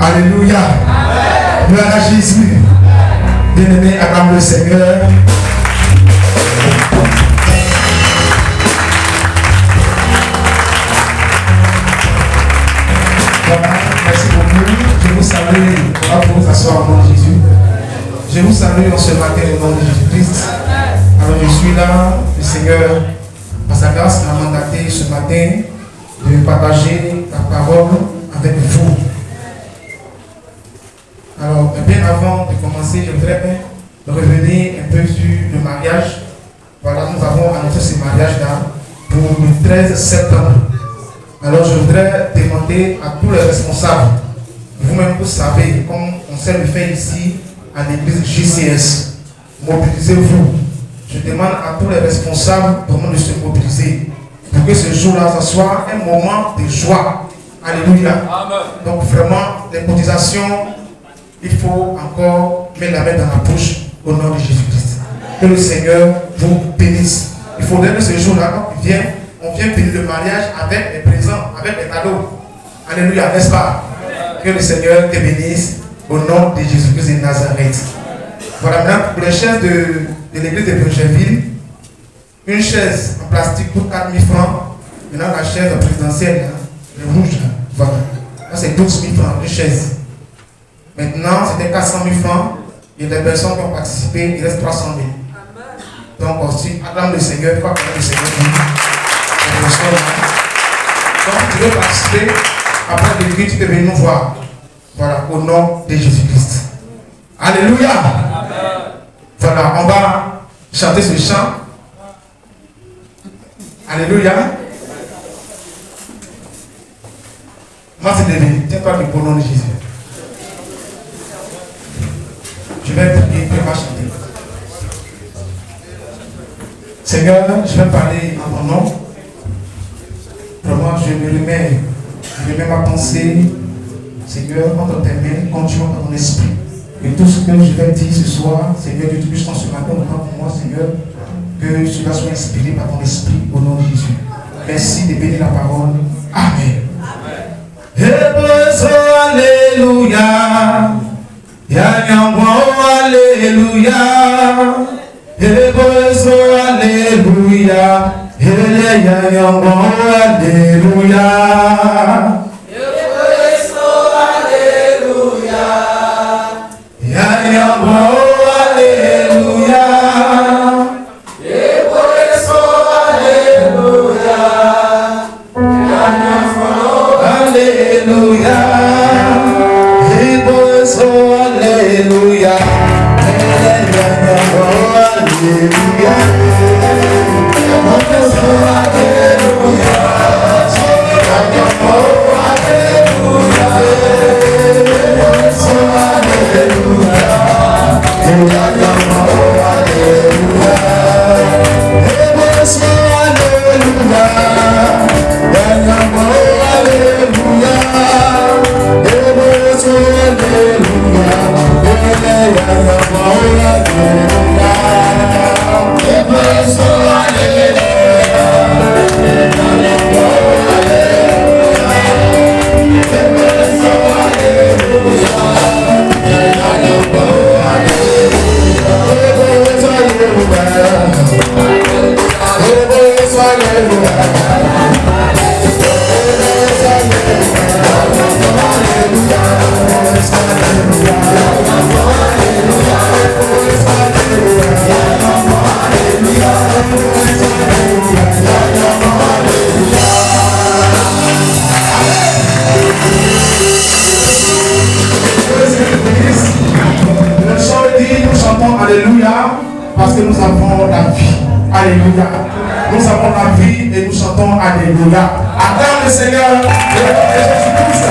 Alléluia. Gloire à Jésus. Bien-aimé, acclame le Seigneur. Voilà, merci beaucoup. Je vous salue. Voilà, pour vous asseoir au nom de Jésus. Je vous salue en ce matin au nom de Jésus-Christ. Alors je suis là, le Seigneur, par sa grâce, m'a mandaté ce matin de partager la parole avec vous. Alors, bien avant de commencer, je voudrais revenir un peu sur le mariage. Voilà, nous avons annoncé ce mariage-là pour le 13 septembre. Alors, je voudrais demander à tous les responsables, vous-même vous savez, comme on sait le faire ici à l'église JCS, mobilisez-vous. Je demande à tous les responsables vraiment de se mobiliser pour que ce jour-là, ce soit un moment de joie. Alléluia. Amen. Donc, vraiment, les cotisations, il faut encore mettre la main dans la bouche au nom de Jésus-Christ. Que le Seigneur vous bénisse. Il faudrait que ce jour-là, quand on vient bénir le mariage avec les présents, avec les cadeaux. Alléluia, n'est-ce pas? Que le Seigneur te bénisse au nom de Jésus-Christ de Nazareth. Voilà, maintenant pour les chaises de l'église de Bergerville, une chaise en plastique coûte 4 000 francs. Maintenant la chaise présidentielle, le rouge, voilà. Là c'est 12 000 francs, une chaise. Maintenant, c'était 400 000 francs. Il y a des personnes qui ont participé, il reste 300 000. Donc, aussi, acclame le Seigneur, il faut acclamer le Seigneur. Donc, tu veux participer, après l'église, tu peux venir nous voir. Voilà, au nom de Jésus-Christ. Alléluia. Amen. Voilà, on va chanter ce chant. Alléluia. Moi, c'est devenu. Tiens-toi le nom de Jésus. Je vais prier, puis on va chanter. Seigneur, je vais parler en ton nom. Vraiment, je me remets ma pensée, Seigneur, entre tes mains, continue dans ton esprit. Et tout ce que je vais dire ce soir, Seigneur, que tu puisses ce matin, autant pour moi, Seigneur, que cela soit inspiré par ton esprit au nom de Jésus. Merci de bénir la parole. Amen. Alléluia. Alléluia, alléluia, alléluia. Alléluia, parce que nous avons la vie. Alléluia. Nous avons la vie et nous chantons Alléluia. Acclame le Seigneur et Jésus-Christ.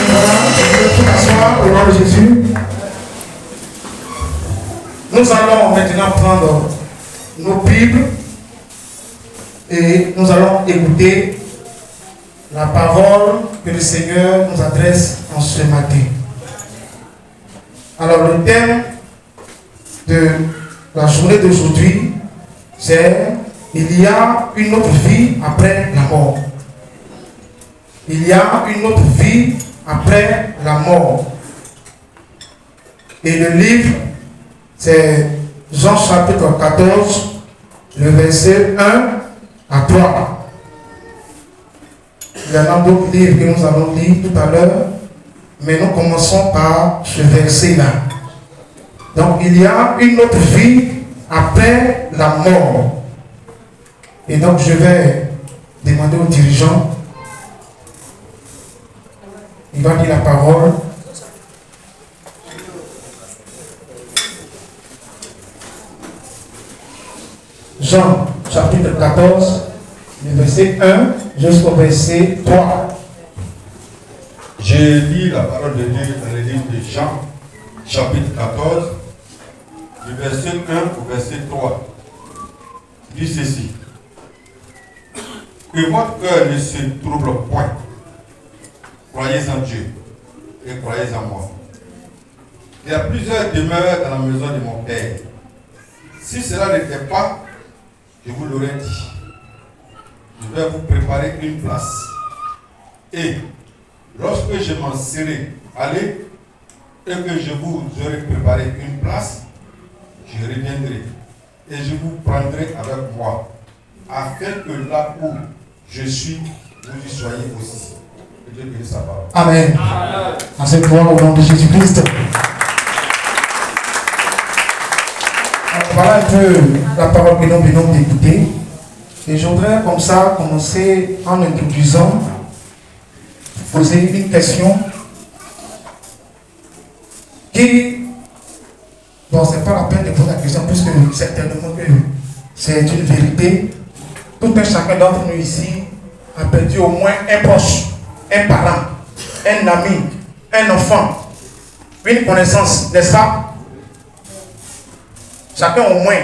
Voilà, je vais tout asseoir au nom de Jésus. Nous allons maintenant prendre nos Bibles et nous allons écouter la parole que le Seigneur nous adresse en ce matin. Alors le thème de la journée d'aujourd'hui, c'est il y a une autre vie après la mort. il y a une autre vie après la mort. Et le livre, c'est Jean chapitre 14, le verset 1 à 3. Il y en a d'autres livres que nous allons lire tout à l'heure, mais nous commençons par ce verset-là. Donc il y a une autre vie après la mort. Et donc je vais demander aux dirigeants, il va dire la parole. Jean chapitre 14, le verset 1 jusqu'au verset 3. Je lis la parole de Dieu dans le livre de Jean chapitre 14, du verset 1 au verset 3. Il dit ceci: que votre cœur ne se trouble point. Croyez en Dieu et croyez en moi. Il y a plusieurs demeures dans la maison de mon Père. Si cela n'était pas, je vous l'aurais dit. Je vais vous préparer une place. Et lorsque je m'en serai allé et que je vous aurai préparé une place, je reviendrai et je vous prendrai avec moi, afin que là où je suis, vous y soyez aussi. Que Dieu bénisse sa parole. Amen. À cette fois, au nom de Jésus-Christ. Voilà un peu la parole que nous venons d'écouter. Et je voudrais comme ça commencer en introduisant, poser une question qui, bon, c'est pas la peine de poser la question puisque certainement que c'est une vérité. Tout un chacun d'entre nous ici a perdu au moins un proche, un parent, un ami, un enfant, une connaissance, n'est-ce pas? Chacun au moins.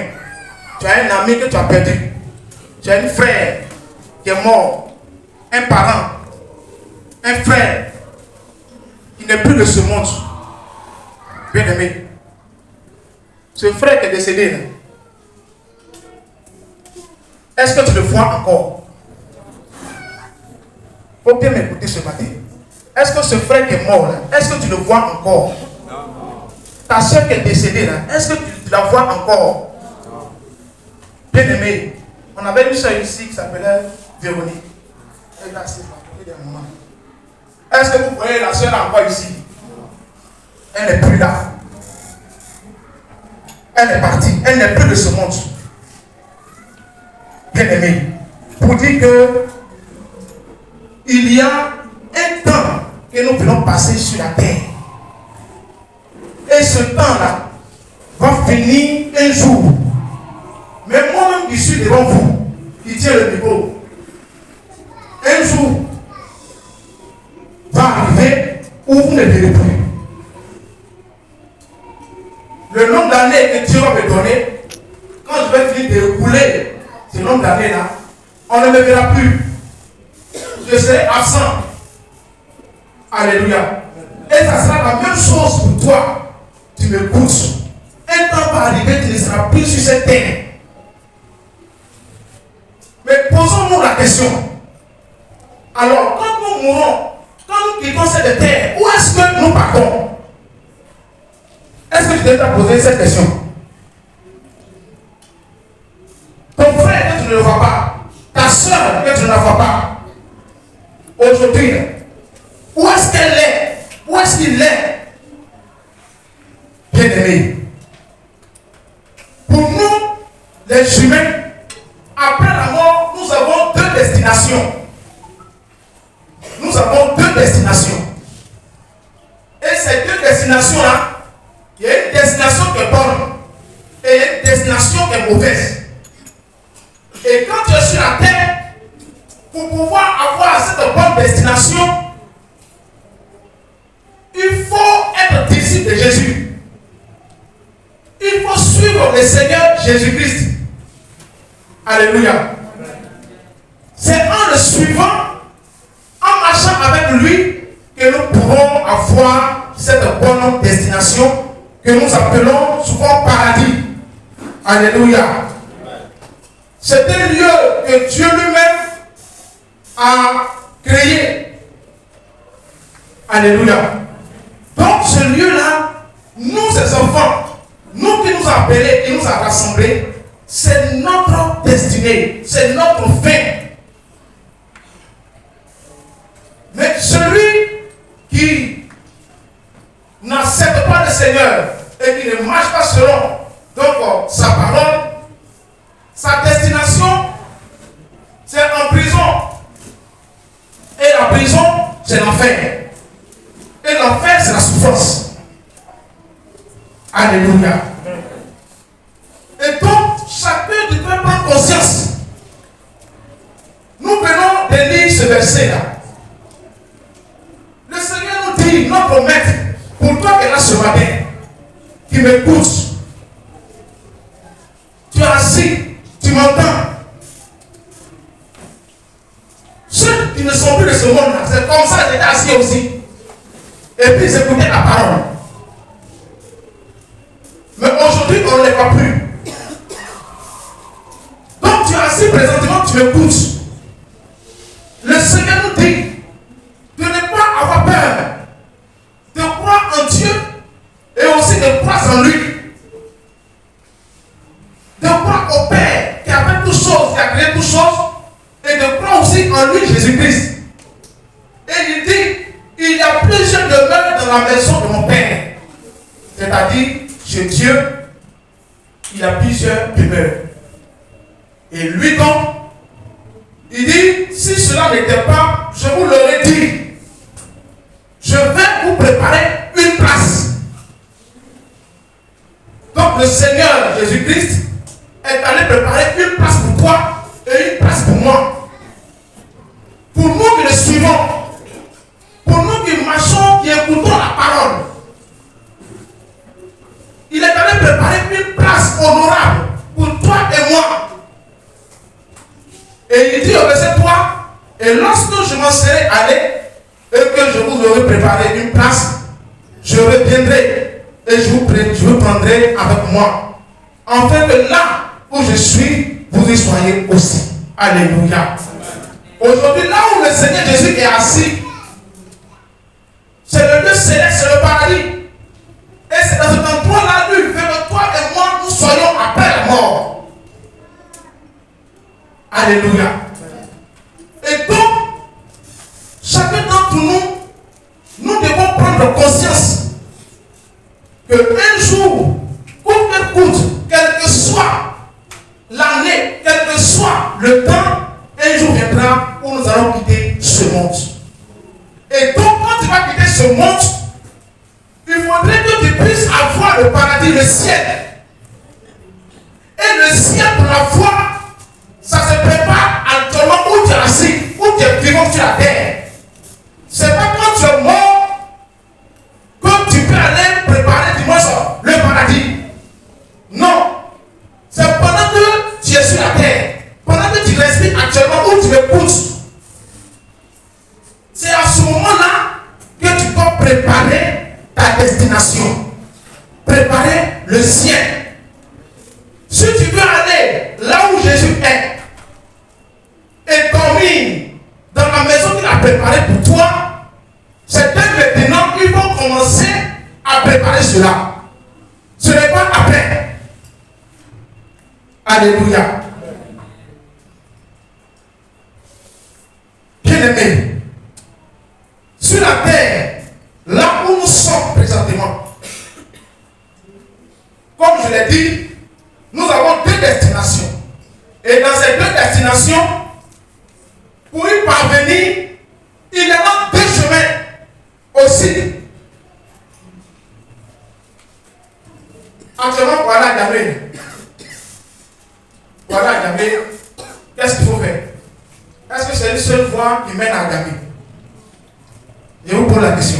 Tu as un ami que tu as perdu. Tu as un frère qui est mort. Un parent. Un frère qui n'est plus de ce monde. Bien aimé. Ce frère qui est décédé là, est-ce que tu le vois encore? Il faut bien m'écouter ce matin. Est-ce que ce frère qui est mort là, est-ce que tu le vois encore? Ta soeur qui est décédée là, est-ce que tu la vois encore? Bien aimé, on avait une soeur ici qui s'appelait Véronique. Elle est assise là, est-ce que vous voyez la soeur là encore ici? Elle n'est plus là. Elle est partie, elle n'est plus de ce monde. Bien aimé, pour dire que il y a un temps que nous voulons passer sur la terre. Et ce temps-là va finir un jour. Mais moi-même qui suis devant vous, qui tiens le micro, un jour va arriver où vous ne verrez plus. Le nombre d'années que Dieu va me donner, quand je vais finir de rouler ce nombre d'années-là, on ne me verra plus. Je serai absent. Alléluia. Et ça sera la même chose pour toi. Tu m'écoutes. Un temps va arriver, tu ne seras plus sur cette terre. Mais posons-nous la question. Alors, quand nous mourrons, quand nous quittons cette terre, où est-ce que nous partons? Est-ce que tu t'es posé cette question? Ton frère que tu ne le vois pas, ta soeur que tu ne la vois pas, aujourd'hui, où est-ce qu'elle est? Où est-ce qu'il est? Bien aimé, pour nous, les humains, après la mort, nous avons deux destinations. Nous avons deux destinations. Et ces deux destinations-là, il y a une destination qui est bonne et il y a une destination qui est mauvaise. Et quand tu es sur la terre, pour pouvoir avoir cette bonne destination, il faut être disciple de Jésus. Il faut suivre le Seigneur Jésus-Christ. Alléluia. C'est en le suivant, en marchant avec lui, que nous pourrons avoir cette bonne destination que nous appelons souvent paradis. Alléluia. C'est un lieu que Dieu lui-même a créé Alléluia. Donc ce lieu-là, nous, ces enfants, nous qui nous avons appelés et nous avons rassemblés, c'est notre destinée, c'est notre fin. Mais celui qui n'accepte pas le Seigneur et qui ne marche pas selon donc, sa parole, sa destination, c'est en prison. Et la prison, c'est l'enfer. Et l'enfer, c'est la souffrance. Alléluia. Et donc, chacun devrait prendre conscience. Nous venons de lire ce verset-là. Le Seigneur nous dit, notre maître, pour toi qui es là ce matin, qui m'écoute, tu es assis, tu m'entends. Ceux qui ne sont plus de ce monde-là, c'est comme ça j'étais assis aussi. Et puis ils écoutaient la parole. Mais aujourd'hui, on ne les voit plus. Donc tu es assis présentement, tu m'écoutes. Le Seigneur nous dit de ne pas avoir peur, de croire en Dieu et aussi de croire en lui. De croire au Père qui a fait toutes choses, qui a créé toutes choses, et de croire aussi en lui, Jésus-Christ. Et il dit, il y a plusieurs demeures dans la maison de mon Père. C'est-à-dire, chez Dieu, il y a plusieurs demeures. Et lui donc, il dit, si cela n'était pas, je vous l'aurais dit, je vais vous préparer une place. Donc le Seigneur Jésus-Christ est allé préparer une place pour toi et une place pour moi. Pour nous qui le suivons, pour nous qui marchons, qui écoutons la parole, il est allé préparer une place honorable pour toi et moi. Et il dit au verset 3, et lorsque je m'en serai allé et que je vous aurai préparé une place, je reviendrai et je vous prendrai avec moi, afin que là où je suis, vous y soyez aussi. Alléluia. Aujourd'hui, là où le Seigneur Jésus est assis, c'est le lieu céleste, c'est le paradis. Et c'est dans cet endroit-là, lui, que toi et moi, nous soyons après la mort. Alléluia. Et donc, chacun d'entre nous, nous devons prendre conscience que un jour, coûte que coûte, quelle que soit l'année, quel que soit le temps, un jour viendra où nous allons quitter ce monde. Et donc, quand tu vas quitter ce monde, il faudrait que tu puisses avoir le paradis, le ciel. Et le ciel pour la foi, ça se prépare actuellement où tu es assis, où tu es vivant sur la terre. C'est pas quand tu es mort que tu peux aller préparer du moins le paradis. Non. C'est pendant que tu es sur la terre, pendant que tu respires actuellement où tu m'écoutes. C'est à ce moment-là que tu dois préparer ta destination. Préparer le ciel. Si tu veux aller là où Jésus est et dormir dans la maison qu'il a préparée pour toi, c'est dès maintenant qu'il faut commencer à préparer cela. Ce n'est pas après. Alléluia. Bien-aimés, sur la terre, là où nous sommes présentement, comme je l'ai dit, nous avons deux destinations. Et dans ces deux destinations, pour y parvenir, il y a deux chemins aussi. Actuellement, voilà Gamé. Voilà Gamé. Qu'est-ce qu'il faut faire? Est-ce que c'est une seule voie qui mène à Gamé? Je vous pose la question.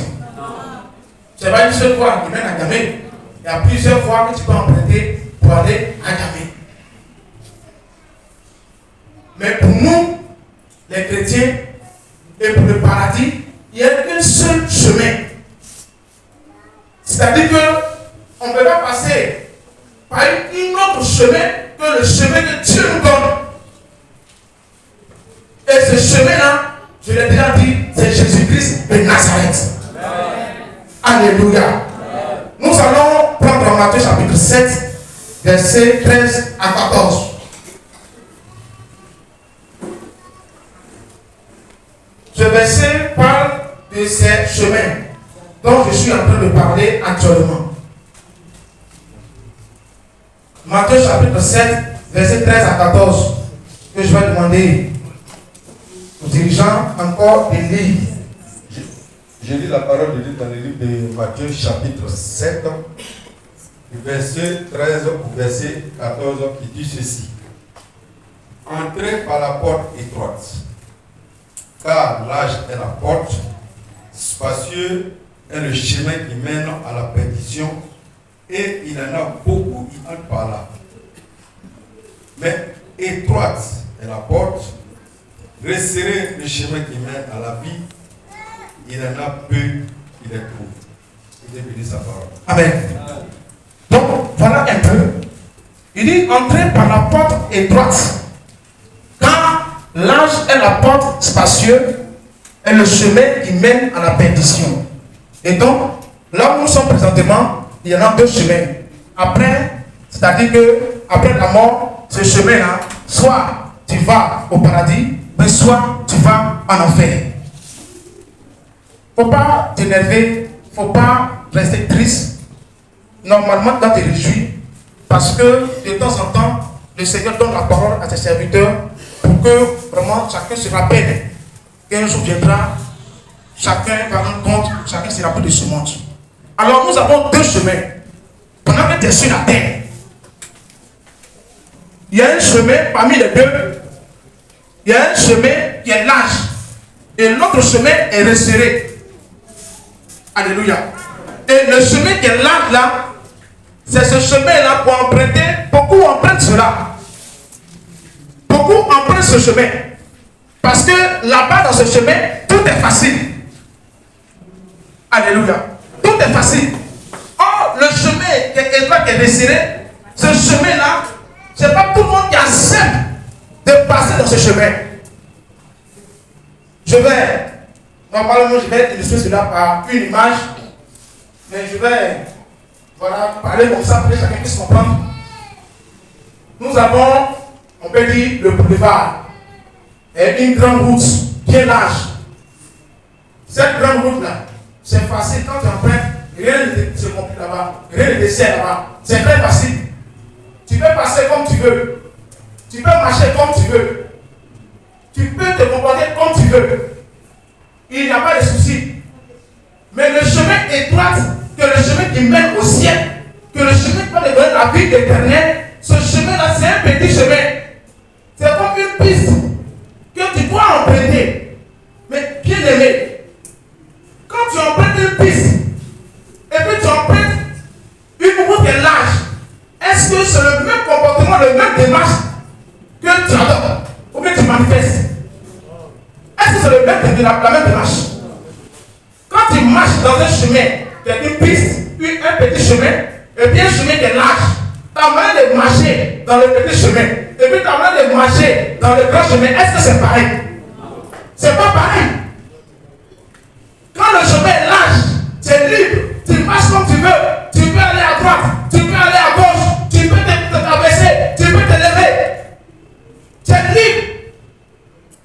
Ce n'est pas une seule voie qui mène à Gamé. Il y a plusieurs voies que tu peux emprunter pour aller à Gamé. Mais pour nous, les chrétiens, et pour le paradis, il n'y a qu'un seul chemin. C'est-à-dire qu'on ne peut pas passer par un autre chemin que le chemin que Dieu nous donne. Et ce chemin-là, je l'ai déjà dit, c'est Jésus-Christ de Nazareth. Alléluia. Nous allons prendre Matthieu chapitre 7, versets 13 à 14. Ce verset parle de ces chemins dont je suis en train de parler actuellement. Matthieu chapitre 7, versets 13 à 14, que je vais demander aux dirigeants encore de lire. Je lis la parole de Dieu dans le livre de Matthieu chapitre 7, verset 13 au verset 14 qui dit ceci. Entrez par la porte étroite, car large est la porte, spacieux est le chemin qui mène à la perdition, et il y en a beaucoup qui entrent par là. Mais étroite est la porte, resserré le chemin qui mène à la vie, il y en a peu qui les trouvent. Il est béni sa parole. Amen. Donc, voilà un peu. Il dit, entrez par la porte étroite, car large est la porte spacieuse et le chemin qui mène à la perdition. Et donc, là où nous sommes présentement, il y en a deux chemins. Après, c'est-à-dire que après la mort, ce chemin-là, soit tu vas au paradis, mais soit tu vas en enfer. Il ne faut pas t'énerver, il ne faut pas rester triste. Normalement, tu dois te réjouir parce que de temps en temps, le Seigneur donne la parole à ses serviteurs pour que vraiment chacun se rappelle qu'un jour viendra, chacun va rendre compte, chacun se rappelle de ce monde. Alors nous avons deux chemins. Pendant que tu es sur la terre, il y a un chemin parmi les deux. Il y a un chemin qui est large et l'autre chemin est resserré. Alléluia. Et le chemin qui est large là, c'est ce chemin-là pour emprunter. Beaucoup empruntent cela. Beaucoup empruntent ce chemin. Parce que là-bas, dans ce chemin, tout est facile. Alléluia. Tout est facile. Or, le chemin qui est resserré, ce chemin-là, ce n'est pas tout le monde qui accepte de passer dans ce chemin. Normalement, je vais illustrer cela par une image, mais je vais parler comme ça pour que chacun puisse comprendre. Nous avons, on peut dire, le boulevard et une grande route bien large. Cette grande route-là, c'est facile quand tu empruntes, rien ne se complique là-bas, rien ne dessert là-bas. C'est très facile. Tu peux passer comme tu veux. Tu peux marcher comme tu veux. Tu peux te comporter comme tu veux. Il n'y a pas de souci. Mais le chemin étroit, que le chemin qui mène au ciel, que le chemin qui va te donner la vie éternelle, ce chemin-là, c'est un petit chemin. C'est comme une piste que tu dois emprunter. Mais bien aimé, quand tu empruntes une piste, et puis tu empruntes une route qui est large, est-ce que c'est le même comportement, le même démarche que tu adoptes ou que tu manifestes? Est-ce que c'est la même démarche? Quand tu marches dans un chemin, il y a une piste, un petit chemin, et puis un chemin qui est large, tu as moyen de marcher dans le petit chemin, et puis tu as moyen de marcher dans le grand chemin. Est-ce que c'est pareil? C'est pas pareil. Quand le chemin est large, c'est libre, tu marches comme tu veux, tu peux aller à droite, tu peux aller à gauche, tu peux te traverser, tu peux te lever. C'est libre.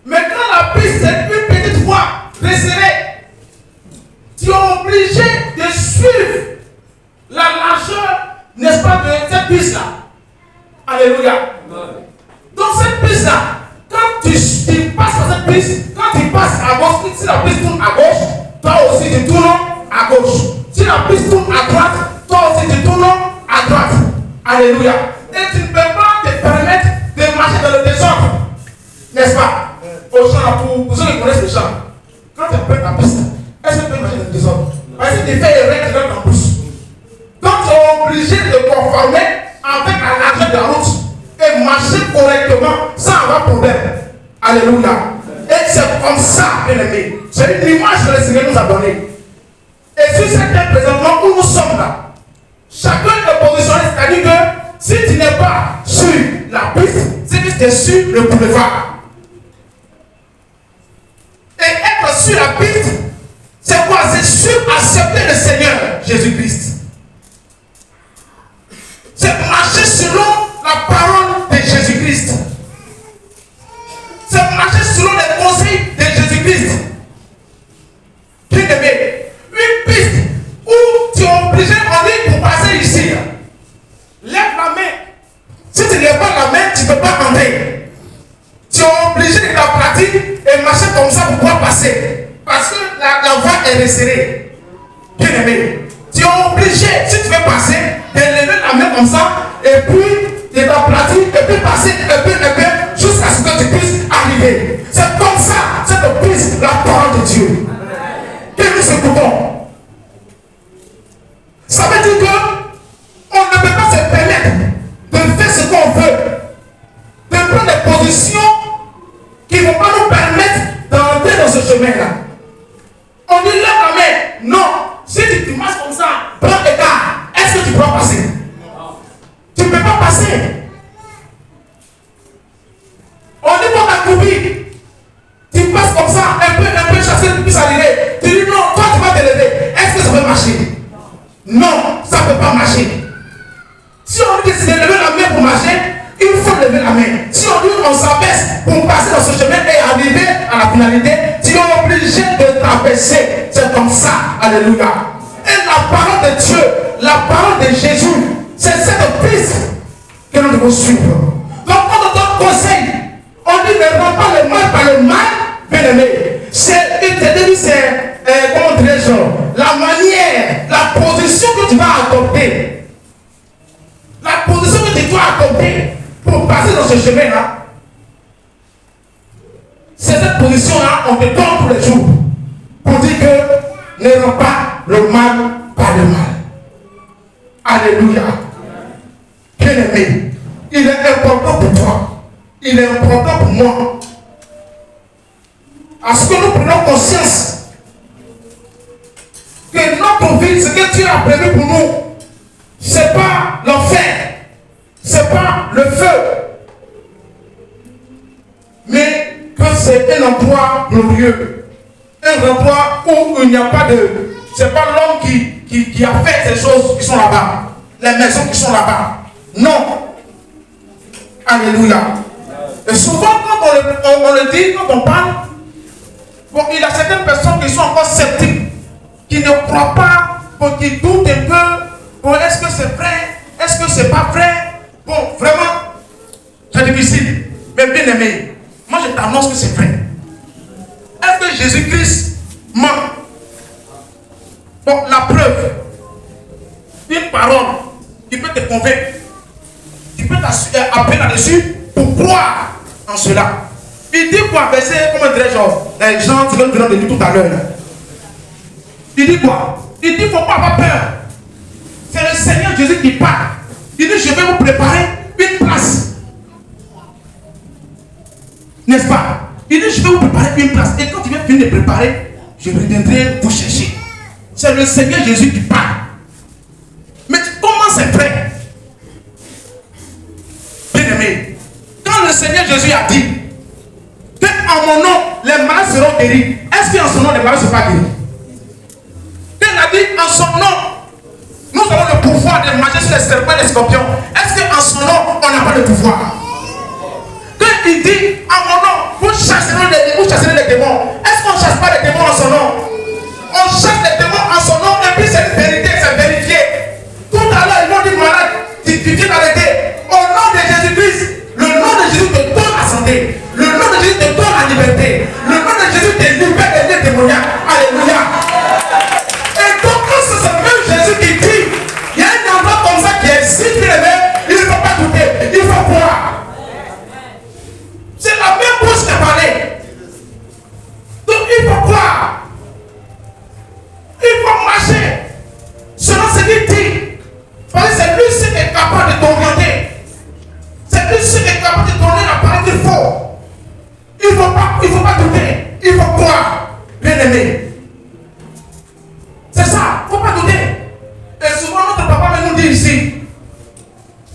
Mais quand la piste est une petite voie resserrée, tu es obligé de suivre la largeur, n'est-ce pas, de cette piste-là. Alléluia. Donc cette piste-là, quand tu passes par cette piste, quand tu passes à gauche, si la piste tourne à gauche, toi aussi tu tournes à gauche. Si la piste tourne à droite, toi aussi tu tournes à droite. Alléluia. Et tu ne peux pas te permettre de marcher dans le désordre. N'est-ce pas? Aux gens, pour ceux qui connaissent le champ, quand tu apprends la piste, est-ce que tu peux marcher dans le désordre? Parce que tu fais les règles dans ton pouce. Donc tu es obligé de te conformer avec la largeur de la route et marcher correctement sans avoir problème. Alléluia. Et c'est comme ça, bien aimé. C'est une image que le Seigneur nous a donnée. Et sur cette terre présentement où nous sommes là, chacun est positionné, c'est-à-dire que si tu n'es pas sur la piste, c'est que tu es sur le boulevard. Et être sur la piste, c'est quoi? C'est sur accepter le Seigneur Jésus-Christ. C'est marcher selon la parole de Jésus-Christ. C'est marcher selon les conseils de Jésus-Christ. Bien-aimé, une piste où tu es obligé en ligne pour passer ici. Lève la main. Si tu ne lèves pas la main, tu ne peux pas entrer. Tu es obligé de la pratique et marcher comme ça pour pouvoir passer. Parce que la voie est resserrée. Bien-aimé, tu es obligé, si tu veux passer, de lever la main comme ça et puis de la pratique et puis passer un peu jusqu'à ce que tu puisses arriver. C'est comme ça, cette piste, la parole de Dieu. Que nous écoutons. Ça veut dire qu'on ne peut pas se permettre de faire ce qu'on veut, de prendre des positions qui ne vont pas nous permettre d'entrer dans ce chemin-là. On dit lève la main. Non. Si tu marches comme ça, prends écart. Est-ce que tu pourras passer? Tu ne peux pas passer. On dit pour t'accroupir. Tu passes comme ça, un peu chassé, tu puisses arriver. Tu dis non, toi tu vas te lever. Est-ce que ça peut marcher? Non, ça ne peut pas marcher. Si on dit de lever la main pour marcher, il faut lever la main. Si on dit on s'abaisse pour passer dans ce chemin et arriver à la finalité, tu es obligé de t'abaisser. C'est comme ça. Alléluia. Et la parole de Dieu, la parole de Jésus, c'est cette piste que nous devons suivre. Donc on nous donne conseil. On dit ne rends pas le mal par le mal, bien aimé. C'est comment dirais-je, la manière, la position que tu vas adopter. La position que tu dois adopter pour passer dans ce chemin-là. C'est cette position-là, on te donne tous les jours. Pour dire que ne rends pas le mal par le mal. Alléluia. Bien-aimé, il est important pour toi. Il est important pour moi. À ce que nous prenons conscience que notre vie, ce que Dieu a prévu pour nous, ce n'est pas l'enfer, ce n'est pas le feu, mais que c'est un endroit glorieux, un endroit où il n'y a pas de... Ce n'est pas l'homme qui a fait ces choses qui sont là-bas, les maisons qui sont là-bas. Non. Alléluia. Et souvent, quand on le dit, quand on parle, bon, il y a certaines personnes qui sont encore sceptiques, qui ne croient pas, bon, qui doutent un peu. Bon, est-ce que c'est vrai? Est-ce que c'est pas vrai? Bon, vraiment, c'est difficile. Mais bien aimé, moi je t'annonce que c'est vrai. Est-ce que Jésus-Christ ment? Bon, la preuve, une parole qui peut te convaincre, tu peux t'appeler là-dessus pour croire en cela. Il dit quoi? Verset, comment dirais-je, les gens qui viennent de nous tout à l'heure. Il dit quoi? Il dit, il ne faut pas avoir peur. C'est le Seigneur Jésus qui parle. Il dit, je vais vous préparer une place. N'est-ce pas? Il dit, je vais vous préparer une place. Et quand tu viens finir de préparer, je reviendrai vous chercher. C'est le Seigneur Jésus qui parle. Mais comment c'est vrai? Bien aimé, quand le Seigneur Jésus a dit que en mon nom, les malades seront guéris, est-ce qu'en son nom, les malades ne seront pas guéris? Il a dit en son nom, nous avons le pouvoir de marcher sur les serpents et les scorpions. Est-ce qu'en son nom, on n'a pas le pouvoir? Quand il dit en mon nom, vous chasserez les démons, est-ce qu'on ne chasse pas les démons en son nom? On chasse les démons en son nom et puis c'est une vérité, c'est vérifié. Tout à l'heure, ils m'ont dit malade, tu viens d'arrêter. Au nom de Jésus-Christ, le nom de Jésus te donne la santé. Le nom de Jésus te donne la liberté. Le nom de Jésus te libère des liens démoniaques. Alléluia. Et donc, quand c'est ce même Jésus qui dit, il y a un endroit comme ça qui est si élevé, il ne faut pas douter, il faut croire. C'est la même bouche qui a parlé. Donc, il faut croire. Il faut marcher selon ce qu'il dit. Parce que c'est lui qui est capable de t'orienter. C'est lui qui est capable de donner la parole qu'il faut. Il ne faut pas douter. Il faut croire. Bien aimé. C'est ça. Il ne faut pas douter. Et souvent notre papa nous dit ici.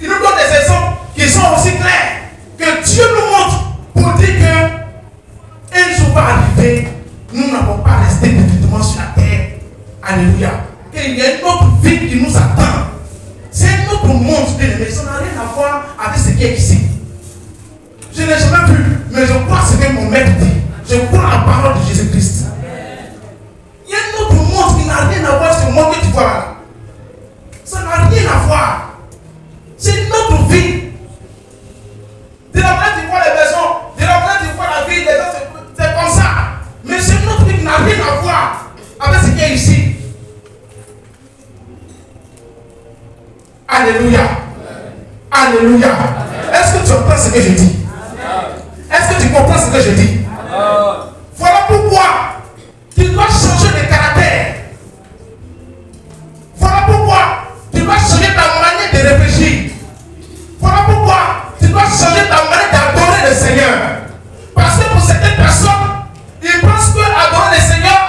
Il nous donne des exemples qui sont aussi clairs. Que Dieu nous montre pour dire que un jour va arriver. Nous n'avons pas resté définitivement sur la terre. Alléluia. Qu'il y a une autre vie qui nous attend. C'est un autre monde, bien aimé. Ça n'a rien à voir avec ce qui est ici. Je n'ai jamais vu, mais je crois ce que mon maître dit. Je crois à la parole de Jésus-Christ. Il y a un autre monde qui n'a rien à voir avec ce monde que tu vois là. Ça n'a rien à voir. C'est une autre vie. De la manière tu vois les maisons, de la manière tu vois la vie, les gens, c'est comme ça. Mais c'est une autre vie qui n'a rien à voir avec ce qui est ici. Alléluia. Alléluia. Est-ce que tu entends ce que je dis? Est-ce que tu comprends ce que je dis? Voilà pourquoi tu dois changer de caractère. Voilà pourquoi tu dois changer ta manière de réfléchir. Voilà pourquoi tu dois changer ta manière d'adorer le Seigneur. Parce que pour certaines personnes, ils pensent que adorer le Seigneur,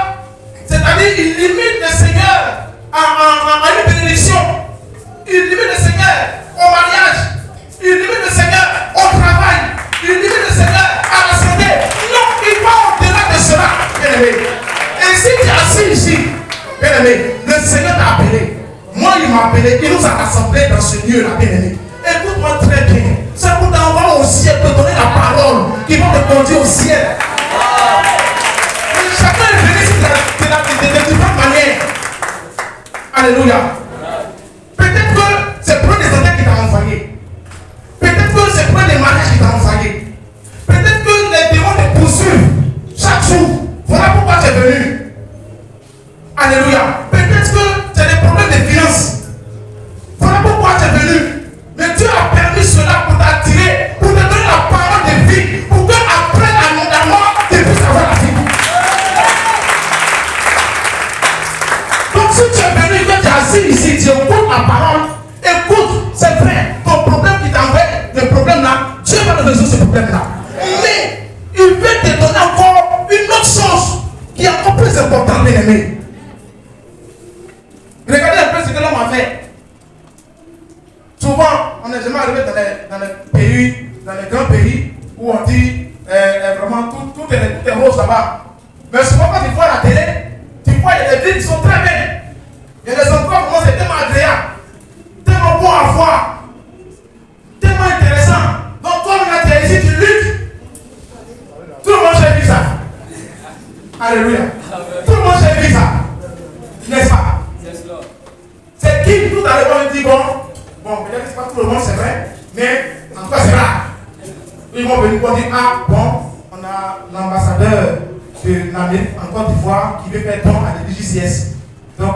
c'est-à-dire ils limitent le Seigneur à une bénédiction. Ils limitent le Seigneur au mariage. Ils limitent le Seigneur au travail. Ils limitent le Seigneur à la santé. Non, il va au-delà de cela, bien-aimé. Et si tu es assis ici, bien-aimé, le Seigneur t'a appelé. Moi, il m'a appelé. Il nous a rassemblés dans ce lieu-là, bien-aimé. Écoute-moi très bien. C'est pour t'envoyer au ciel, te donner la parole qui va te conduire au ciel. Et chacun est venu de différentes manières. Alléluia. Peut-être que c'est pour des attaques qui t'a envoyé. Peut-être que c'est pour des mariages qui t'a envoyé. Peut-être que les démons te poursuivent chaque jour. Voilà pourquoi tu es venu. Alléluia. Peut-être que tu as des problèmes de finances. Voilà pourquoi tu es venu. Mais Dieu a permis cela pour t'attirer, pour te donner la parole de vie, pour qu'après la mort, tu puisses avoir la vie. Donc si tu es venu, que tu es assis ici, tu écoutes la parole, écoute, c'est vrai, ton problème qui t'envoie, le problème là, Dieu va le résoudre ce problème-là. Mais il veut te donner encore une autre chose qui est encore plus importante, bien aimé. Regardez un peu ce que l'homme a fait. Souvent, on n'est jamais arrivé dans les pays, dans les grands pays, où on dit vraiment tout est rose là-bas. Mais souvent, quand tu vois la télé, tu vois il y a des villes qui sont très belles. Il y a des endroits où c'est tellement agréable, tellement bon à voir, tellement intéressant. Donc, toi, on a ici, tu luttes. Tout le monde a vu ça. Alléluia. Tout le monde a vu ça. N'est-ce pas? C'est qui tout à l'heure dit bon, peut-être que c'est pas tout le monde, c'est vrai, mais en tout cas, c'est là. Ils vont venir pour dire ah, bon, on a l'ambassadeur de l'Amérique en Côte d'Ivoire qui veut faire don à l'église JCS. Donc,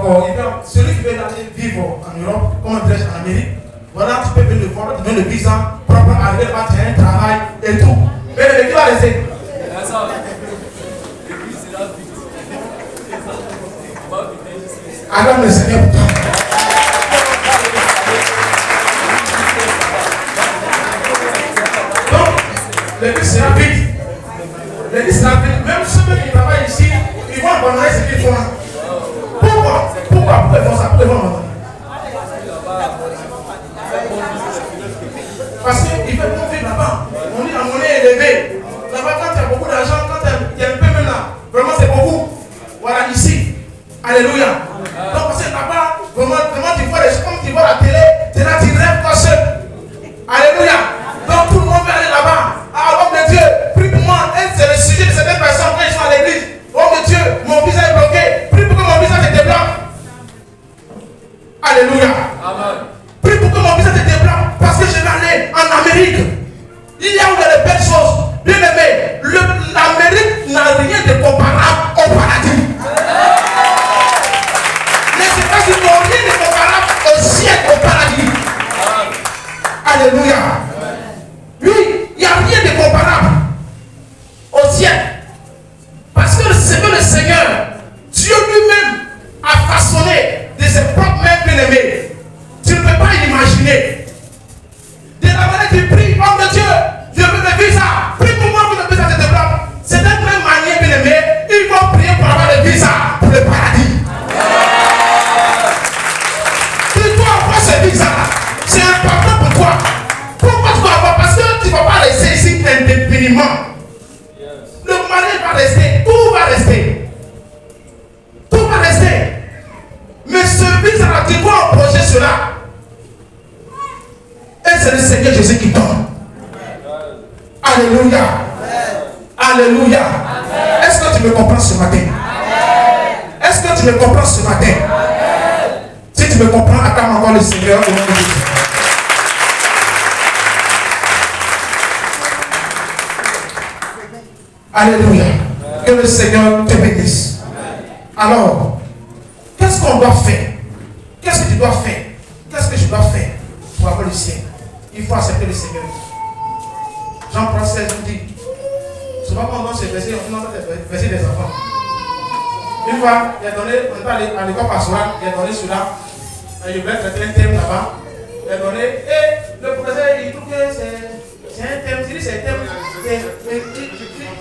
celui qui veut aller vivre en Europe, comme on dirait en Amérique, voilà, tu peux venir le voir, tu donnes le visa, propre arriver là-bas, tu as un travail et tout. Mais qui va rester? Alors, le Seigneur vous parle. L'église sera vide. L'église sera vide. Même ceux qui travaillent ici, ils vont abandonner ce qu'ils font. Pourquoi ils font ça? Pourquoi ils vont abandonner? Parce qu'ils veulent pas vivre là-bas. On dit la monnaie est élevée. Là-bas, quand il y a beaucoup d'argent, quand il y a un peu même là, vraiment c'est beaucoup. Voilà, ici. Alléluia. Donc, parce que là-bas, vraiment tu vois les gens, comme tu vois la télé, tu rêves toi seul. Alléluia. Donc, tout le monde veut aller là-bas. Ah, oh mon Dieu, prie pour moi. C'est le sujet de certaines personnes quand ils sont à l'église. Oh mon Dieu, mon visa est bloqué. Prie pour que mon visa se débloque. Alléluia. Amen. Prie pour que mon visa se débloque. Parce que je vais aller en Amérique. Il y a où il y a de belles choses. Bien aimé, l'Amérique n'a rien de comparable au paradis. tu dois approcher cela. Et c'est le Seigneur Jésus qui donne. Alléluia. Alléluia. Est-ce que tu me comprends ce matin? Est-ce que tu me comprends ce matin? Si tu me comprends, acclame encore le Seigneur au nom de Jésus. Alléluia. Que le Seigneur te bénisse. Alors, qu'est-ce qu'on doit faire? Qu'est-ce que tu dois faire? Qu'est-ce que je dois faire pour avoir le ciel? Il faut accepter le Seigneur. Jean 16 nous dit, souvent quand on donne ces versets, on finance les versets des enfants. Une fois, il a donné, on est allé à l'école pastorale, il a donné cela. Il voulait traiter un thème là-bas. Il a donné, et le professeur, il trouve que c'est un thème, il dit c'est un thème.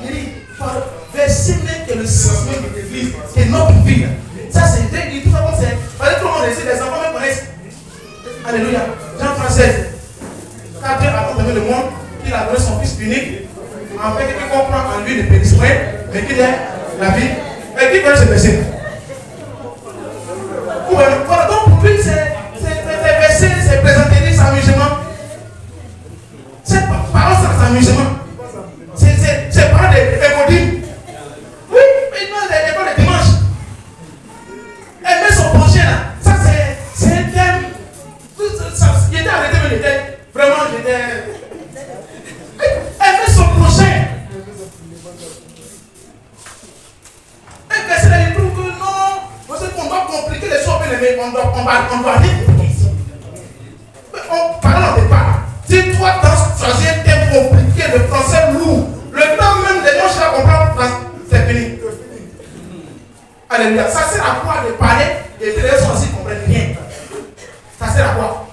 Il dit, verser même que le sens même de l'église, c'est notre vie. Ça, c'est il tout ça, c'est. Parce que tout le monde essaie, les enfants me connaissent. Alléluia. Jean 16. Quand Dieu a entendu le monde, il a donné son fils unique, en fait, qu'il comprend en lui ne périsse point, mais qu'il ait la vie. Et qui connaît ce verset? Voilà, donc pour lui, c'est verset, c'est présenter amusement. C'est parole sans amusement. C'est parole de égodie. Oui, mais non, les écoles de dimanche. Elle met son projet là. Ça, c'est un thème. Il était arrêté, mais il était vraiment, elle met son projet. Et verset là, il trouve que non, parce qu'on doit compliquer les choses, mais on doit rien compliquer. Mais on parle au départ. Si toi, tu choisis un thème compliqué, le français lourd, le temps même des gens qui comprennent, c'est fini. Alléluia. Ça sert à quoi de parler et que les gens aussi comprennent rien? Ça sert à quoi?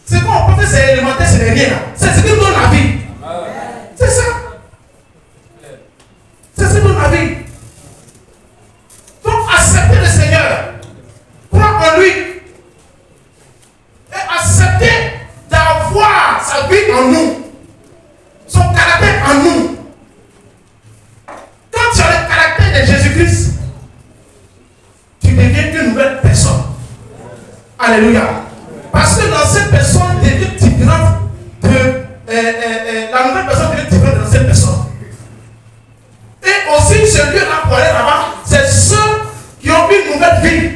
C'est quoi on pense que c'est élémentaire, c'est rien. C'est ce qui donne la vie. C'est ça. C'est ce qui donne la vie. Donc accepter le Seigneur. Croire en lui. Et accepter d'avoir sa vie en nous. Son caractère en nous. Quand tu as le caractère de Jésus-Christ, tu deviens une nouvelle personne. Alléluia. Parce que dans cette personne devient différente de la nouvelle personne devient différente de l'ancienne personne. Et aussi celui-là pour aller là-bas, c'est ceux qui ont une nouvelle vie.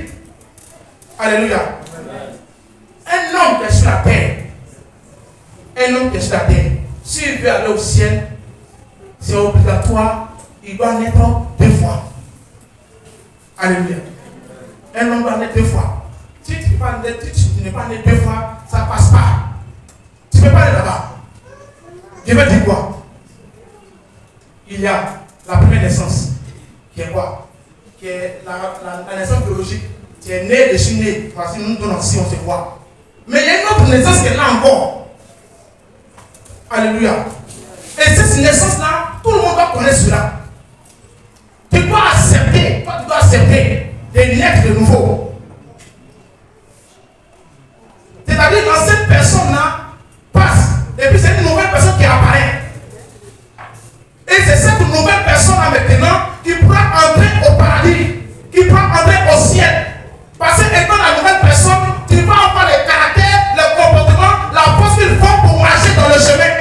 Alléluia. Un homme qui est sur la terre, un homme qui est sur la terre, s'il veut aller au ciel, c'est obligatoire, il doit naître 2 fois. Alléluia. Un homme doit naître 2 fois. Si tu n'es pas né 2 fois, ça ne passe pas. Tu ne peux pas aller là-bas. Je vais dire quoi? Il y a la première naissance, qui est quoi? Qui est la naissance biologique. Tu es né, je suis né. Parce que nous donnons si on se voit. Mais il y a une autre naissance qui est là encore. Alléluia. Et cette naissance-là, tout le monde doit connaître cela. Tu dois accepter, de naître de nouveau. C'est-à-dire que cette personne-là passe, et puis c'est une nouvelle personne qui apparaît. Et c'est cette nouvelle personne-là maintenant qui pourra entrer au paradis, qui pourra entrer au ciel. Parce que étant la nouvelle personne, tu vas avoir les caractères, le comportement, la force qu'il faut pour marcher dans le chemin.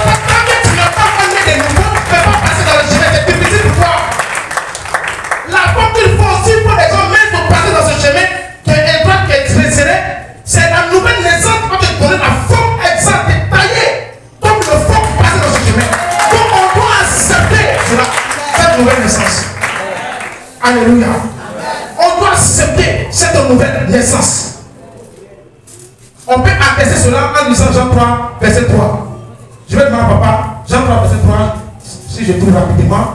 Tant que tu n'as pas amené de nouveau, tu ne peux pas passer dans le chemin, c'est difficile pour toi. La force qu'il faut aussi pour les hommes, même pour passer dans ce chemin, qui est étroit, qui est serré, c'est la nouvelle naissance qui va te donner la forme exacte, détaillée, comme le fond pour passer dans ce chemin. Donc on doit accepter cela, cette nouvelle naissance. Alléluia. On doit accepter cette nouvelle naissance. On peut attester cela en lisant Jean 3, verset 3. Je vais demander à papa, Jean 3, verset 3, si je trouve rapidement.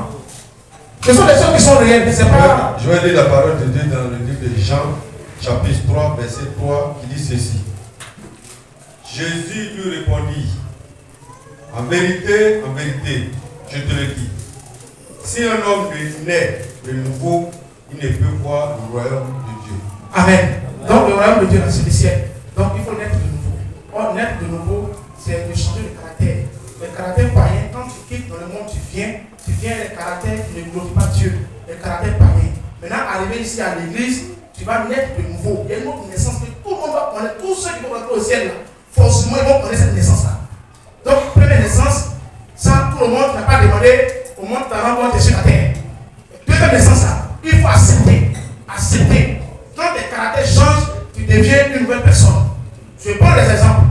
Ce sont des choses qui sont réelles, c'est pas... Je vais lire la parole de Dieu dans le livre de Jean, chapitre 3, verset 3, qui dit ceci. Jésus lui répondit, en vérité, je te le dis, si un homme naît de nouveau, il ne peut voir le royaume de Dieu. Amen. Donc le royaume de Dieu, c'est le ciel. Donc il faut naître de nouveau. Or, naître de nouveau, c'est de changer de caractère. Le caractère païen, quand tu quittes dans le monde, tu viens les caractères qui ne glorifient pas Dieu. Les caractères païens. Maintenant, arrivé ici à l'église, tu vas naître de nouveau. Il y a une autre naissance que tout le monde va connaître. Tous ceux qui vont rentrer au ciel, là, forcément, ils vont connaître cette naissance-là. Donc, première naissance, ça, tout le monde n'a pas demandé au monde d'avant quand tu es sur la terre. Deuxième naissance, là, il faut accepter. Accepter. Quand tes caractères changent, tu deviens une nouvelle personne. Je vais prendre des exemples.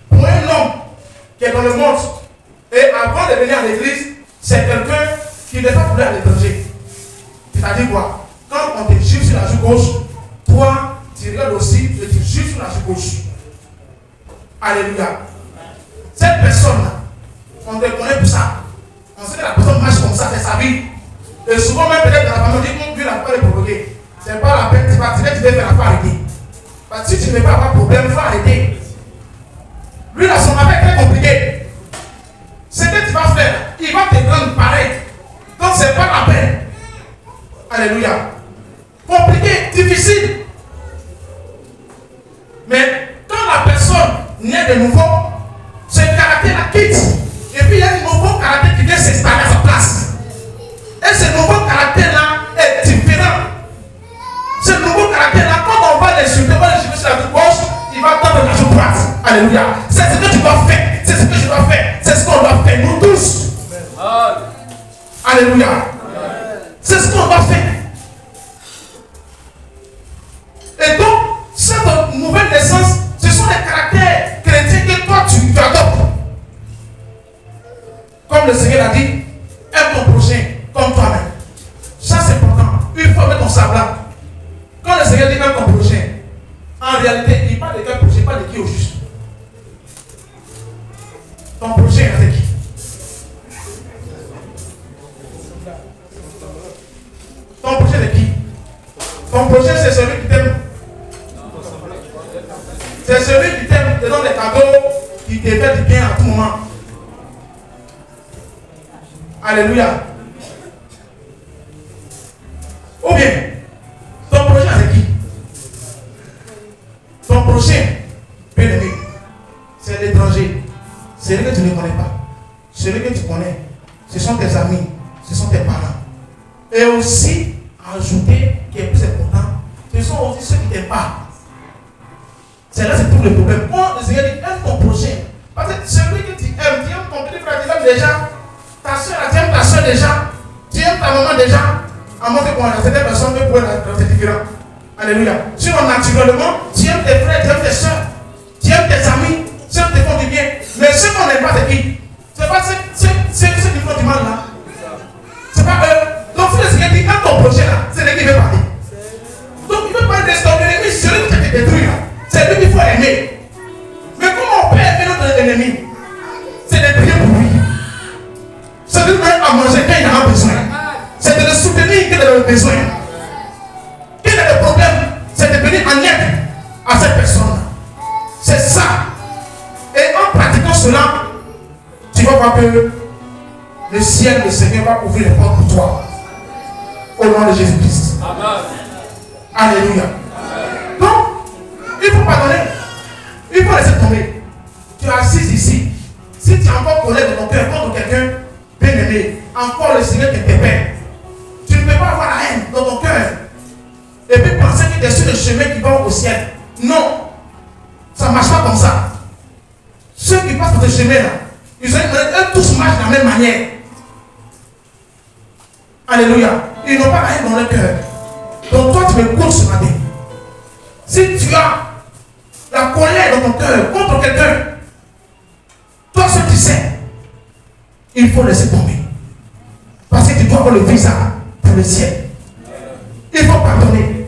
Pour un homme qui est dans le monde, et avant de venir à l'église, c'est quelqu'un qui n'est pas voulu à l'étranger. C'est-à-dire quoi? Quand on te juge sur la joue gauche, toi, tu regardes aussi et tu juges sur la joue gauche. Alléluia. Cette personne-là, on te connaît pour ça. On sait que la personne marche comme ça, c'est sa vie. Et souvent, même peut-être dans la famille, on dit que Dieu n'a pas les provoquer. C'est pas la peine, c'est pas tu veux faire, pas arrêter. Parce que si tu ne veux pas avoir de problème, il faut arrêter. Lui, là, son affaire est très compliqué. Ce que tu vas faire, il va te rendre pareil. Donc, c'est pas la peine. Alléluia. Compliqué, difficile. Mais quand la personne naît de nouveau, ce caractère la quitte. Et puis il y a un nouveau caractère qui vient s'installer à sa place. Et ce nouveau caractère-là est différent. Ce nouveau caractère-là, quand on va l'insulter, on va l'insulter sur la gauche, il va tendre la droite. Alléluia. C'est ce que tu dois faire. C'est ce que je dois faire. C'est ce qu'on doit faire, nous tous. Alléluia. C'est ce qu'on doit faire. Et donc, cette nouvelle naissance, ce sont les caractères chrétiens que toi tu adoptes. Comme le Seigneur a dit, aime ton prochain comme toi-même. Ça c'est important. Il faut mettre ton sablat. Quand le Seigneur dit aime ton prochain, en réalité, il parle de quel prochain, pas de qui au juste. Ton prochain, c'est qui? Ton prochain, c'est qui? Ton prochain, c'est celui qui t'aime. C'est celui qui t'aime, te donne des cadeaux, qui te fait du bien à tout moment. Alléluia. Ou bien, ton prochain, c'est qui? Ton prochain, bien-aimé, c'est l'étranger. C'est celui que tu ne connais pas. Celui que tu connais, ce sont tes amis, ce sont tes parents. Et aussi, ajouter, qui est plus important, ce sont aussi ceux qui ne t'aiment pas. C'est là c'est tout le problème. Quand le Seigneur dit aime ton prochain, parce que celui que tu aimes ton petit frère, tu aimes déjà, ta soeur, tu aimes ta soeur déjà, tu aimes ta maman déjà, à moins que certaines personnes peuvent pouvoir c'est différent. Alléluia. Sinon, naturellement, tu aimes tes frères, tu aimes tes soeurs, tu aimes tes amis, ceux qui te font du bien. Mais ceux qu'on n'aime pas, c'est qui? C'est pas ceux qui font du mal là. C'est pas eux. Donc, si le Seigneur dit aime ton prochain là, c'est lui qui veut parler. Donc, il ne veut pas restaurer l'ennemi, c'est celui qui te détruit là. C'est lui qu'il faut aimer. Mais comment on peut aimer notre ennemi? C'est de prier pour lui. C'est de lui donner à manger quand il en a besoin. C'est de le soutenir quand il en a besoin. Quel est le problème? C'est de venir en aide à cette personne. C'est ça. Et en pratiquant cela, tu vas voir que le ciel, le Seigneur va ouvrir les portes pour toi. Au nom de Jésus-Christ. Alléluia. Donc, il faut pardonner. Il faut laisser tomber. Tu es assis ici. Si tu as encore colère de ton cœur contre quelqu'un, bien aimé, encore le Seigneur t'interpelle. Tu ne peux pas avoir la haine dans ton cœur. Et puis penser que tu es sur le chemin qui va au ciel. Non. Ça ne marche pas comme ça. Ceux qui passent par ce chemin-là, ils tous marchent de la même manière. Alléluia. Ils n'ont pas la haine dans leur cœur. Donc toi, tu m'écoutes ce matin. Si tu as la colère dans ton cœur contre quelqu'un, toi ce que tu sais, il faut laisser tomber. Parce que tu dois avoir le visa pour le ciel. Il faut pardonner.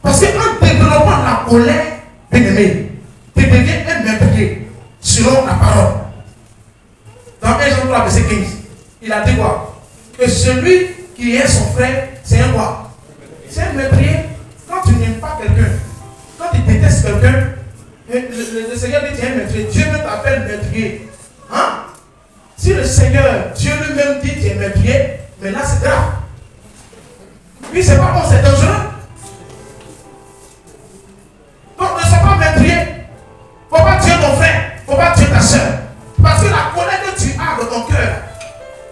Parce qu'en développant la colère, bien-aimé, tu deviens un meurtrier selon la parole. Dans 1 Jean 3, verset 15, il a dit quoi? Que celui qui est son frère, c'est un quoi? C'est un meurtrier. Quand tu n'aimes pas quelqu'un, quand tu détestes quelqu'un, le Seigneur dit tu es un meurtrier. Dieu même t'appelle meurtrier. Hein? Si le Seigneur, Dieu lui-même dit tu es meurtrier, mais là c'est grave. Oui, c'est pas bon, c'est dangereux. Donc ne sois pas meurtrier. Il ne faut pas tuer ton frère, il ne faut pas tuer ta soeur. Parce que la colère que tu as dans ton cœur,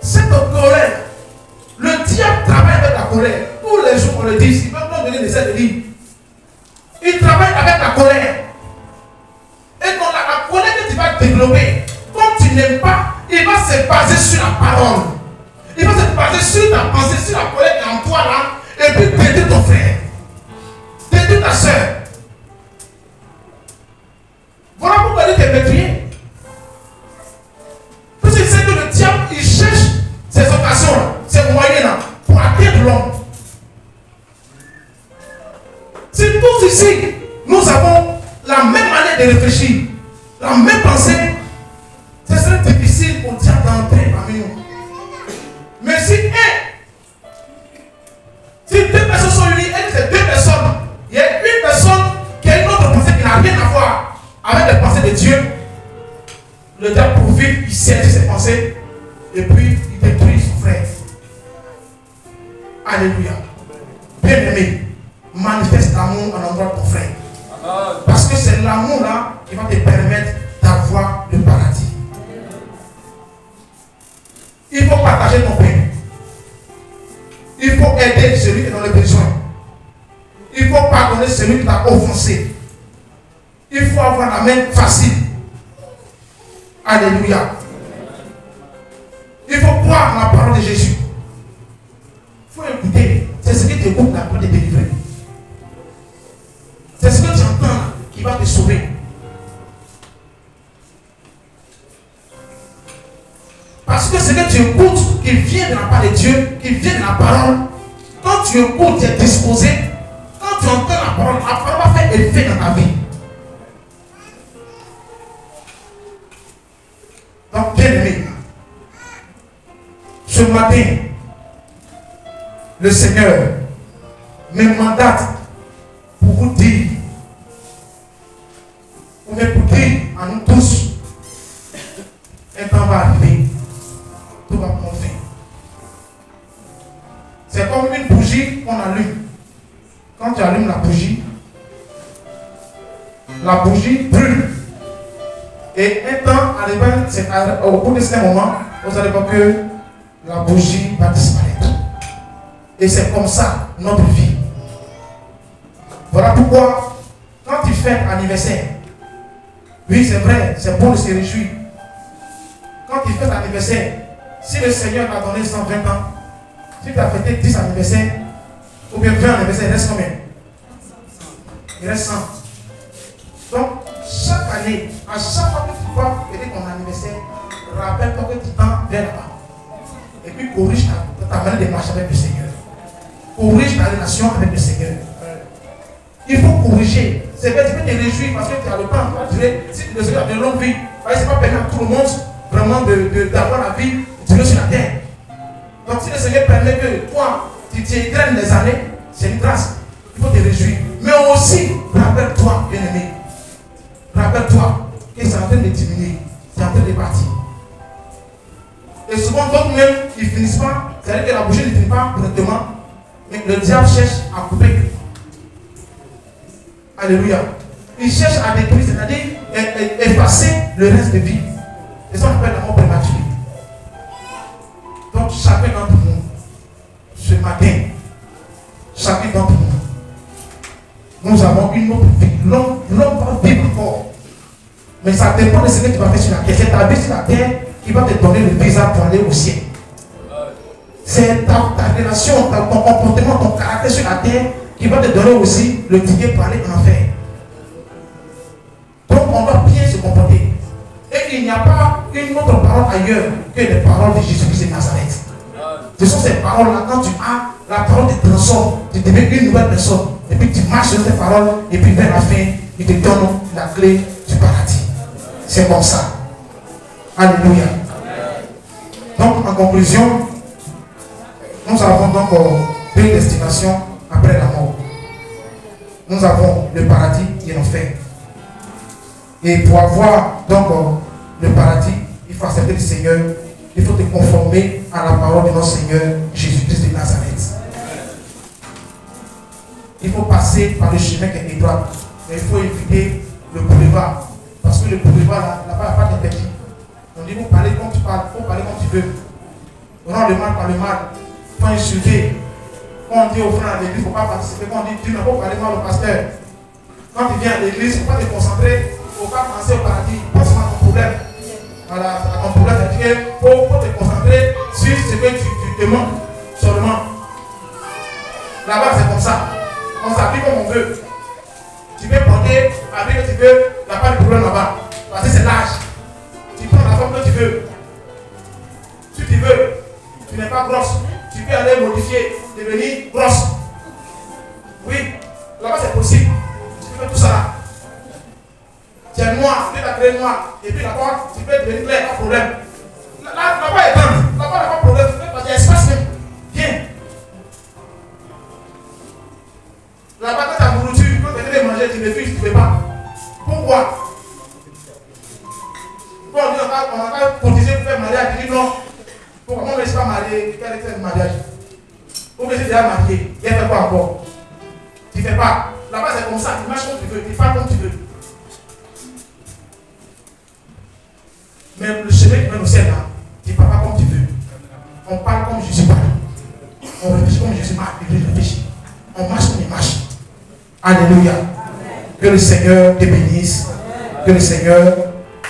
cette colère, le diable travaille avec la colère. Tous les jours on le dit, il va nous donner des aides de sur la parole. Il va se baser sur ta pensée, sur la colère qui est en toi là, et puis détruire ton frère. Détruire ta soeur. Voilà pourquoi il est métier. Parce qu'il sait que le diable, il cherche ces occasions-là, ces moyens-là, pour atteindre l'homme. Si tous ici, nous avons la même manière de réfléchir, la même pensée, ce serait difficile pour Dieu d'entrer parmi nous. Mais si deux personnes sont unies, et ces deux personnes, il y a une personne qui a une autre pensée qui n'a rien à voir avec les pensées de Dieu, le diable profite, il saisit ses pensées et puis il détruit son frère. Alléluia. Bien-aimé, manifeste l'amour en endroit de ton frère. Parce que c'est l'amour là qui va te permettre d'avoir le paradis. Il faut partager ton pain. Il faut aider celui qui est dans le besoin. Il faut pardonner celui qui t'a offensé. Il faut avoir la main facile. Alléluia. Il faut croire en la parole de Jésus. Il faut écouter. C'est ce qui t'écoute là pour te délivrer. C'est ce que tu entends qui va te sauver. Parce que ce que tu écoutes, qui vient de la part de Dieu, qui vient de la parole, quand tu écoutes, tu es disposé. Quand tu entends la parole va faire effet dans ta vie. Donc, bien aimé, ce matin, le Seigneur me mandate pour vous dire, pour m'écouter à nous tous, un temps va arriver, tout va prendre fin. C'est comme une bougie qu'on allume. Quand tu allumes la bougie brûle. Et un temps arrivé, au bout de ce moment, vous allez voir que la bougie va disparaître. Et c'est comme ça notre vie. Voilà pourquoi, quand tu fais un anniversaire, oui c'est vrai, c'est bon de se réjouir. Quand tu fais un anniversaire, si le Seigneur t'a donné 120 ans, si tu as fêté 10 anniversaires, ou bien 20 anniversaires, il reste combien? Il reste 100. Donc, chaque année, à chaque fois que tu vas fêter ton anniversaire, rappelle-toi que tu t'en viens là-bas. Et puis corrige ta manière de marcher avec le Seigneur. Corrige ta relation avec le Seigneur. Il faut corriger. C'est vrai, tu peux te réjouir parce que tu as le temps. Si le Seigneur a de longue vie, ce n'est pas permis à tout le monde vraiment d'avoir la vie Dieu sur la terre. Donc si le Seigneur permet que toi, tu égraines les années, c'est une grâce. Il faut te réjouir. Mais aussi, rappelle-toi, bien-aimé. Rappelle-toi que c'est en train de diminuer. C'est en train de partir. Et souvent, d'autres même, ils ne finissent pas. C'est-à-dire que la bougie ne finit pas correctement. Mais le diable cherche à couper. Alléluia. Il cherche à détruire, c'est-à-dire effacer le reste de vie. Et ça, on appelle la mort prématurée. Donc, chacun d'entre nous, ce matin, chacun d'entre nous, nous avons une autre vie. L'homme va vivre encore. Mais ça dépend de ce que tu vas faire sur la terre. C'est ta vie sur la terre qui va te donner le visa pour aller au ciel. C'est ta relation, ton comportement, ton caractère sur la terre qui va te donner aussi le ticket pour aller en enfer. Donc on doit bien se comporter. Et il n'y a pas une autre parole ailleurs que les paroles de Jésus-Christ de Nazareth. Ce sont ces paroles-là, quand tu as la parole te transforme, tu deviens une nouvelle personne. Et puis tu marches sur ces paroles, et puis vers la fin, il te donne la clé du paradis. C'est comme ça. Alléluia. Donc en conclusion, nous avons donc deux destinations après la mort. Nous avons le paradis et l'enfer. Et pour avoir donc le paradis, il faut accepter le Seigneur. Il faut te conformer à la parole de notre Seigneur Jésus-Christ de Nazareth. Il faut passer par le chemin qui est étroit. Mais il faut éviter le boulevard. Parce que le boulevard, là-bas, il n'y a pas d'interdit. On dit, vous parlez comme tu parles, il faut parler comme tu veux. Rends le mal par le mal. Il faut insulter. Quand on dit au frère à l'église, il ne faut pas participer. Quand on dit, tu ne faut pas parler mal au pasteur. Quand tu viens à l'église, il ne faut pas te concentrer. Il ne faut pas penser au paradis. Pense à ton problème. Voilà, à ton problème, c'est-à-dire faut te concentrer sur ce que tu demandes seulement. Là-bas, c'est comme ça. On s'applique comme on veut. Tu peux porter avec que tu veux, il n'y a pas de problème là-bas. Parce que c'est l'âge. Tu prends la forme que tu veux. Si tu veux, tu n'es pas grosse. Tu peux aller modifier, devenir grosse. Oui, là-bas c'est possible. Tu peux faire tout ça là. Tu es noir, tu peux t'appeler noir. Et puis là-bas, tu peux devenir clair, pas de problème. Là-bas est grande. Là-bas, il n'y a pas de problème. Parce qu'il y a espace même. Viens. Là-bas, quand tu as nourriture, quand tu veux manger, tu refuses, tu ne fais pas. Pourquoi? Quand on n'a pas cotisé pour faire mariage, tu dis non. Pourquoi on ne laisse pas marier? Quel est le mariage? Ou que tu es déjà marié, il y a fait quoi encore? Tu ne fais pas. Là-bas, c'est comme ça. Tu marches comme tu veux, tu parles comme tu veux. Mais le chemin qui mène au ciel, là, tu ne parles pas comme tu veux. On parle comme Jésus parle. On réfléchit comme Jésus réfléchit. On marche comme il marche. Alléluia. Que le Seigneur te bénisse. Que le Seigneur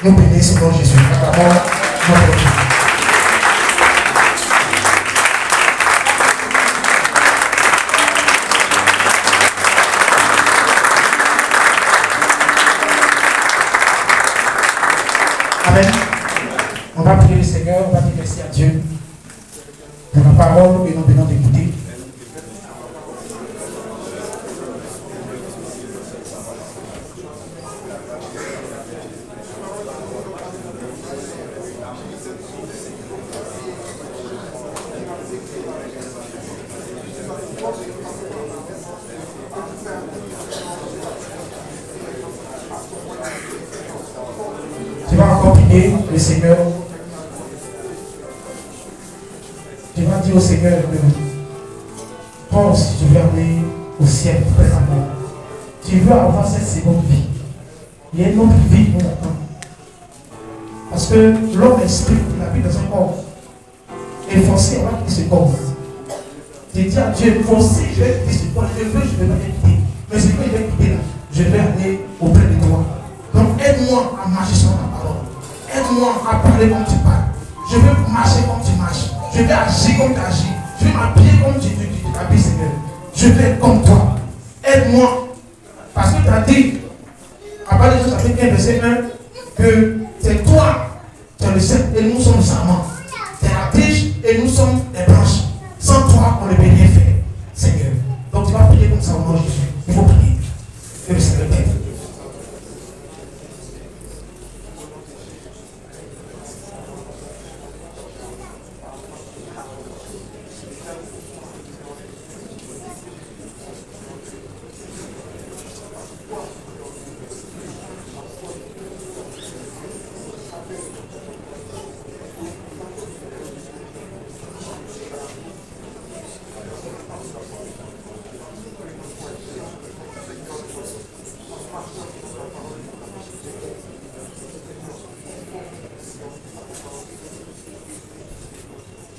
nous bénisse au nom de Jésus. Acclamons notre Dieu. Amen. On va prier le Seigneur, on va dire merci à Dieu pour la parole que nous venons d'écouter. Tu vas encore prier le Seigneur. Tu vas dire au Seigneur que toi aussi tu veux aller au ciel très amour. Tu veux avoir cette seconde vie. Il y a une autre vie qui nous attend. Parce que l'homme esprit, il habite dans un corps. Et forcé, on va quitter ce corps. Tu dis à Dieu, forcé, je vais quitter ce corps. Je veux, je ne vais pas quitter. Mais ce que je vais quitter là, je vais aller auprès de toi. Donc aide-moi à marcher sur ta parole. Aide-moi à parler comme tu parles. Je veux marcher comme tu marches. Je vais agir comme tu agis. Je vais m'habiller comme tu t'habilles, Seigneur. Je vais être comme toi. Aide-moi. Parce que tu as dit, à part les choses, chapitre 1, verset 1, que c'est toi, tu es le cep et nous sommes le sarment. Tu es la tige et nous sommes les branches. Sans toi, on ne peut rien faire, Seigneur. Donc tu vas prier comme ça au nom de Jésus. Il faut prier. Que le Seigneur t'aide.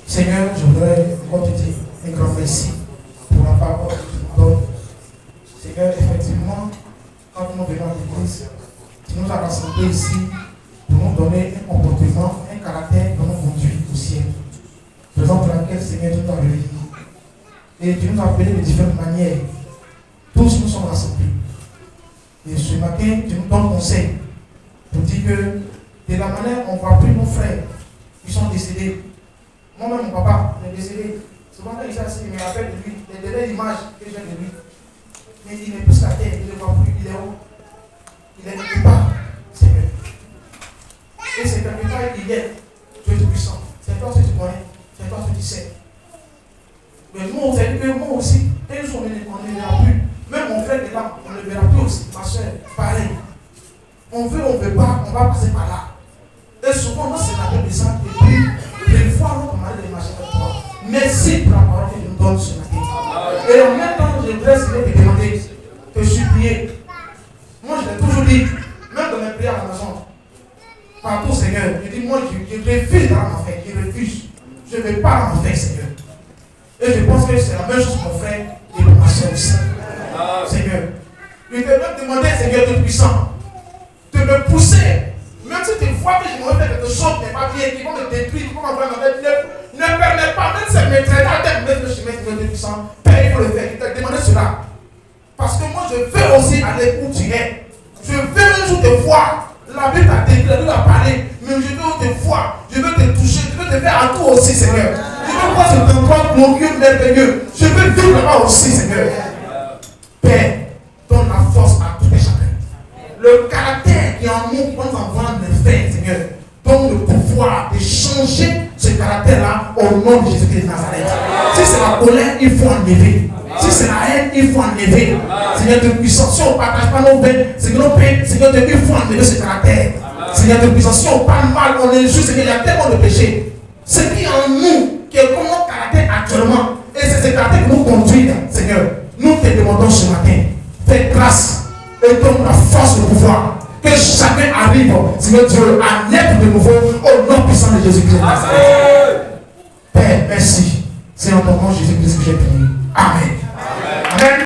Seigneur, je voudrais encore te dire un grand merci pour la parole que tu nous donnes. Seigneur, effectivement, quand nous venons à l'église, tu nous as rassemblés ici pour nous donner un comportement, un caractère qui nous conduit au ciel. Raison pour laquelle, Seigneur, tu nous as réunis. Et tu nous as appelés de différentes manières. Tous nous sommes rassemblés. Et ce matin, tu nous donnes conseil pour dire que de la manière on ne voit plus nos frères qui sont décédés. Moi-même, mon papa est décédé. Souvent, quand il s'est assis, il me rappelle de lui, les dernières images que j'ai de lui. Mais il n'est plus la terre, il ne voit plus, il est où? Il est quelque part, Seigneur. Et c'est quelque part qu'il est, Dieu Tout-Puissant. C'est toi ce que tu connais, c'est toi ce que tu sais. Mais nous, on sait que moi aussi, un jour, on ne verra plus. Même mon frère est là, on ne le verra plus aussi. Ma soeur, pareil. On veut, on ne veut pas, on va passer par là. Et souvent, nous, c'est la descente et puis, des fois, notre mari de marcher avec toi. Merci pour la parole que tu nous donnes ce matin. Et en même temps, je voudrais te demander, te supplier. Moi, je l'ai toujours dit, même dans mes prières à la maison, partout, Seigneur, je dis, moi, je refuse d'aller en enfer, je refuse. Je ne vais pas en enfer, Seigneur. Et je pense que c'est la même chose pour mon frère et pour ma soeur aussi. Seigneur, je vais même demander, Seigneur Tout-Puissant, de me pousser, même Même si tu vois que je me fais quelque chose qui n'est pas bien, qui va me détruire, qui va m'envoyer dans la tête, ne permets pas, même si c'est maîtrise à tête, mettre le chemin de Dieu puissant. Père, il faut le faire. Il t'a demandé cela. Parce que moi, je veux aussi aller où tu es. Je veux un jour te voir. La Bible t'a dit, la Bible a parlé. Mais je veux te voir. Je veux te toucher. Je veux te faire à tout aussi, Seigneur. Je veux voir cet endroit glorieux, merveilleux. Je veux vivre là-bas aussi, Seigneur. Père, donne la force à tout et chacun. Le caractère qui est en nous, on va voir le faire, Seigneur. Donne le pouvoir de changer ce caractère-là au nom de Jésus-Christ de Nazareth. Si c'est la colère, il faut enlever. Si c'est la haine, il faut enlever. Seigneur de puissance, si on ne partage pas nos peines, Seigneur, il faut enlever ce caractère. Seigneur de puissance, si on parle mal, on est juste, Seigneur, il y a tellement de péchés. Ce qui est en nous, qui est comme notre caractère actuellement, et c'est ce caractère que nous conduit, Seigneur. Nous te demandons ce matin, fais grâce et donne la force, le pouvoir. Que chacun arrive, Seigneur Dieu, à naître de nouveau au nom puissant de Jésus-Christ. Père, merci. C'est en ton nom Jésus-Christ que j'ai prié. Amen. Amen.